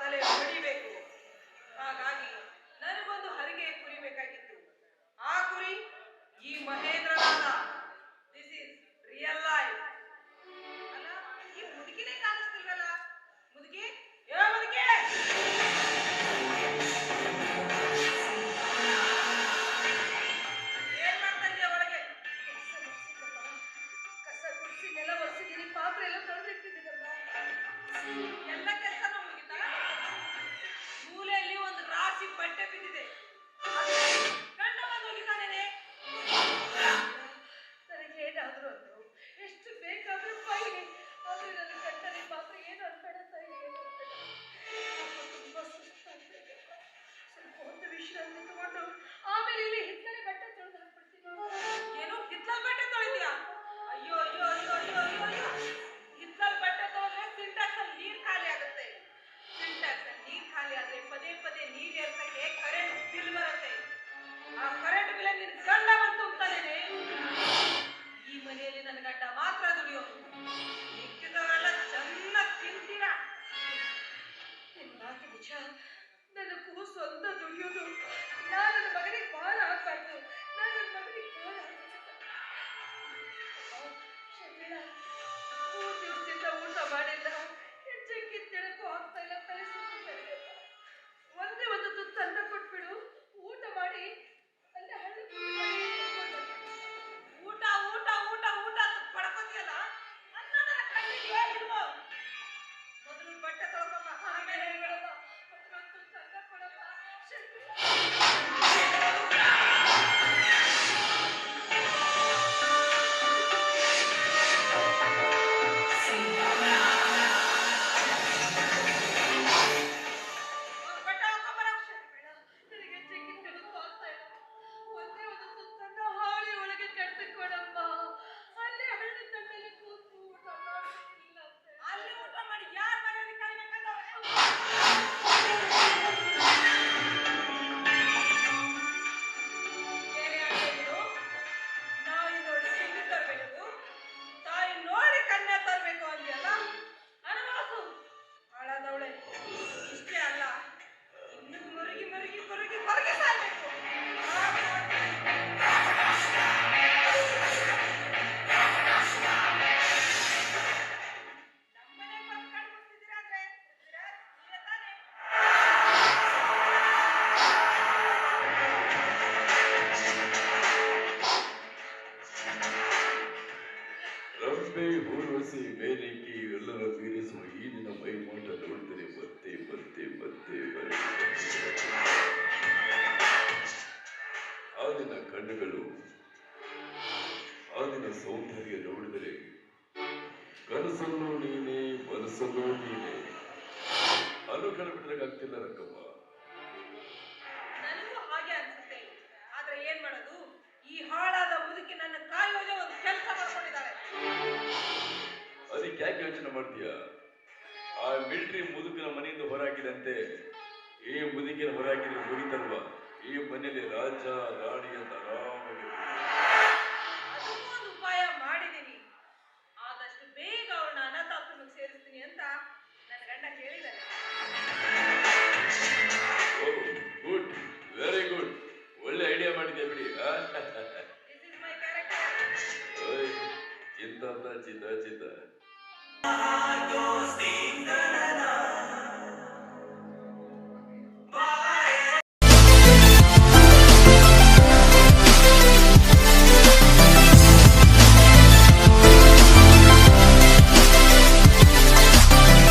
ತಲೆ ಹೊಡಿಬೇಕು. ಹಾಗಾಗಿ ನನಗೊಂದು ಹರಿಗೆ ಕುರಿ ಬೇಕಾಗಿತ್ತು. ಆ ಕುರಿ ಈ ಮಹೇಂದ್ರನಾದ. This is real life. ಅಲ್ಲ, ಈ ಮುದುಕಿನೇ ಕಾಣಿಸ್ತಿಲ್ವಲ್ಲ? ಮುದುಕಿ, ಯೋ ಮುದುಕಿ! ಏನ್ ಮಾಡ್ತಾ ಇದೀಯ ಒಳಗೆ? ಕಸ ಗುಡಿಸಿ ನೆಲ ಒರೆಸಿದ್ದೀನಿ, ಪಾತ್ರೆ ಎಲ್ಲ ತೊಳೆದಿಟ್ಟಿದ್ದೀನಮ್ಮ. ಎಲ್ಲ ಕೆಲಸನೂ ಮುಗಿತಾ? ಮೂಲೆಯಲ್ಲಿ ಒಂದು ರಾಶಿ ಬಟ್ಟೆ ಬಿದ್ದಿದೆ. ಗಂಡ ಬಂದು ಹೋಗಿದ್ದಾನೇನೆ. ನನಗೇನಾದ್ರೂ ಅಂದ್ರು, ಎಷ್ಟು ಬೇಕಾದ್ರೂ ಬೈಲಿ, ಆದ್ರೆ ನನ್ನ ಗಂಡನ ಪಾತ್ರೆ ಏನು ಅನ್ಬೇಡ ತಾಯಿ, ಏನು ಅನ್ಬೇಡ. ತುಂಬಾ ಸುಸ್ತಾಗ್ತಾ ಇದೆ. ಸ್ವಲ್ಪ ಹೊತ್ತು ವಿಶ್ರಾಂತಿ ತಗೊಂಡು ಆಮೇಲೆ ಇಲ್ಲಿ ಹಿತ್ತಲೆ ಬಟ್ಟೆ ತೊಳೆದು ಹಾಕ್ಬಿಡ್ತೀನಿ. ಏನು ಹಿತ್ತಲ್ ಬಟ್ಟೆ ತೊಳಿದ್ಯಾ? ಅಯ್ಯೋ ಅಯ್ಯೋ ಅಯ್ಯೋ ಅಯ್ಯೋ ಅಯ್ಯೋ ಅಯ್ಯೋ! ಹಿತ್ತಲ್ ಬಟ್ಟೆ ತೊಳೆದ್ರೆ ಸಿಂಟ್ಯಾಕ್ಸ್ ಅಲ್ಲಿ ನೀರ್ ಖಾಲಿ ಆಗುತ್ತೆ. ಸಿಂಟ್ಯಾಕ್ಸ್ ಅಲ್ಲಿ ನೀರ್ ಖಾಲಿ ಆದ್ರೆ ಪದೇ ಪದೇ ನೀರ್ ಏರ್ಸಕ್ಕೆ ಕರೆಂಟ್ ಬಿಲ್ ಬರುತ್ತೆ. ಆ ಕರೆಂಟ್ ಬಿಲ್ ನಿನ್ ಗಂಡ ಬಂದು ತುಂಬ್ತಾನೇನೆ. ಈ ಮನೆಯಲ್ಲಿ ನನ್ನ ಗಂಡ ಮಾತ್ರ ದುಡಿಯೋದು. ಮಿಕ್ಕಿದವರೆಲ್ಲ ಚೆನ್ನಾಗಿ ತಿಂತೀರಾ. ನಿನ್ ಮಾತು ನಿಜ. ನನ್ನ ಕೂಸು ಅಂತ ದುಡಿಯೋದು. ನಾನು ನನ್ನ ಮಗನಿಗೆ ಭಾರ ಆಗ್ಬಾರ್ದು. ನಾನು ನನ್ನ ಮಗನಿಗೆ ಭಾರ ಶರ್ಮಿಳ, 3 ದಿವಸದಿಂದ ಊಟ ಮಾಡಿಲ್ಲ. ಹೆಚ್ಚಕ್ಕೆ ತಿಳಕು ಆಗ್ತಾ ಇಲ್ಲ, ತಲೆ ಸುತ್ತ. ಒಂದೇ ಒಂದು ತುತ್ತು ಅನ್ನ ಕೊಟ್ಬಿಡು, ಊಟ ಮಾಡಿ ಅಲ್ಲೇ ಹಳ್ಳಿ ಊಟ ಊಟ ಊಟ ಊಟ ಅಂತ ಪಡ್ಕೋತಿಯಲ್ಲ, ಅನ್ನ ನನ್ನ ಕಣ್ಣಿಗೆ ಏನಿಲ್ವೋ? ಮೊದಲು ಬಟ್ಟೆ ತೊಳ್ಕೊಂಬ, ಆಮೇಲೆ ಹೇಳ್ಬೇಡಪ್ಪ. ಒಂದು ತುತ್ತು ಅನ್ನ ಕೊಡಪ್ಪ ಶರ್ಮಿಳ. ಬಟ್ಟೆ ಹಾಕೊಂಬರ. ಶರ್ಮಿಳ, ನನಗೆ ಹೆಚ್ಚಕ್ಕೆ ತಿಳಕು ಆಗ್ತಾ ಇಲ್ಲ. ಒಂದೇ ಒಂದು ತುತ್ತನ್ನ ಹಾಳಿ ಒಳಗೆ ಕಟ್ಟಿ ಕೊಡಮ್ಮ. ಅಲ್ಲೇ ಹಳ್ಳಿ ತಟ್ಟೆಯಲ್ಲಿ ಕೂತು ಊಟ ಮಾಡ್ಬೇಕಿಲ್ಲ ಅಂತ. ಅಲ್ಲಿ ಊಟ ಮಾಡಿ ಯಾರ ಮನೆಯಲ್ಲಿ ಕಾಯ್ಬೇಕಂದ್ರೆ ಬೇರೆ ಆಗಿದ್ರು ನಾಯಿ ನೋಡಿ ಸಿಂಗಿ ತರಬೇಕು, ತಾಯಿ ನೋಡಿ ಕನ್ಯಾ ತರಬೇಕು ಅಂದ್ಯಲ್ಲ, ಅನುಭವಿಸು ಹಾಳಾದವಳೆ. ಇಷ್ಟೇ ಅಲ್ಲ, ಇನ್ನು ಮುರುಗಿ ಮುರುಗಿ ಮುರುಗಿ ಹೊರಗೆ ಸಾಯ್ಬೇಕು. ನಮ್ಮನೆ ಬಂದು ಕಣ್ಮುಚ್ತಿದ್ದೀರಾ ಅಂದ್ರೆ ನೀವೇ ತಾನೇ? ರಂಬೆ ಊರ್ವಶಿ ಮೇಲಿಕ್ಕಿ ಎಲ್ಲರ ಮೀರಿಸುವ ಈ ನಿನ್ನ ಮೈಮೋಟ ನೋಡ್ತಾರೆ ಮತ್ತೆ ಮತ್ತೆ ಮತ್ತೆ ಬರುತ್ತೆ. ಆ ನಿನ್ನ ಕಣ್ಣುಗಳು, ಆ ನಿನ್ನ ಸೌಂದರ್ಯ ನೋಡಿದರೆ ಕನಸಲ್ಲೂ ನೀನೆ, ಮನಸ್ಸಲ್ಲೂ ನೀನೆ. ಅನುಕರ ಬಿಡಲಿಕ್ಕಾಗ್ತಿಲ್ಲ ರಂಗಮ್ಮ. ನನಗೂ ಹಾಗೆ ಅನ್ಸುತ್ತೆ. ಆದ್ರೆ ಏನ್ ಮಾಡೋದು, ಈ ಹಾಳಾದ ಮುದುಕಿ ನನ್ನ ಕಾಯೋದೆ ಒಂದು ಕೆಲಸ ಮಾಡ್ಕೊಂಡಿದ್ದಾಳೆ. ಅದಕ್ಕೆ ಯಾಕೆ ಯೋಚನೆ ಮಾಡ್ತೀಯ? ಆ ಮಿಲಿಟರಿ ಮುದುಕನ ಮನೆಯಿಂದ ಹೊರಹಾಕಿದಂತೆ ಈ ಮುದುಕಿನ ಹೊರಹಾಕಿದ್ರೆ ಮುಗಿತಲ್ವಾ? ಈ ಮನೆಯಲ್ಲಿ ರಾಜ ರಾಣಿ ಅಂತ ಆರಾಮಾಗಿ ಅದಕ್ಕೂ ಒಂದು ಉಪಾಯ ಮಾಡಿದ್ದೀನಿ. ಆದಷ್ಟು ಬೇಗ ಅವಳನ್ನ ಅನಾಥಾಶ್ರಮಕ್ಕೆ ಸೇರಿಸ್ತೀನಿ ಅಂತ ನನ್ನ ಗಂಡ ಕೇಳಿದ್ದಾನೆ. Good, very good. ಒಳ್ಳೆ ಐಡಿಯಾ ಮಾಡಿದ್ಯಾ ಬಿಡಿ. This is my character. ಚಿಂತ ಚಿಂತ ಚಿಂತ. Dosti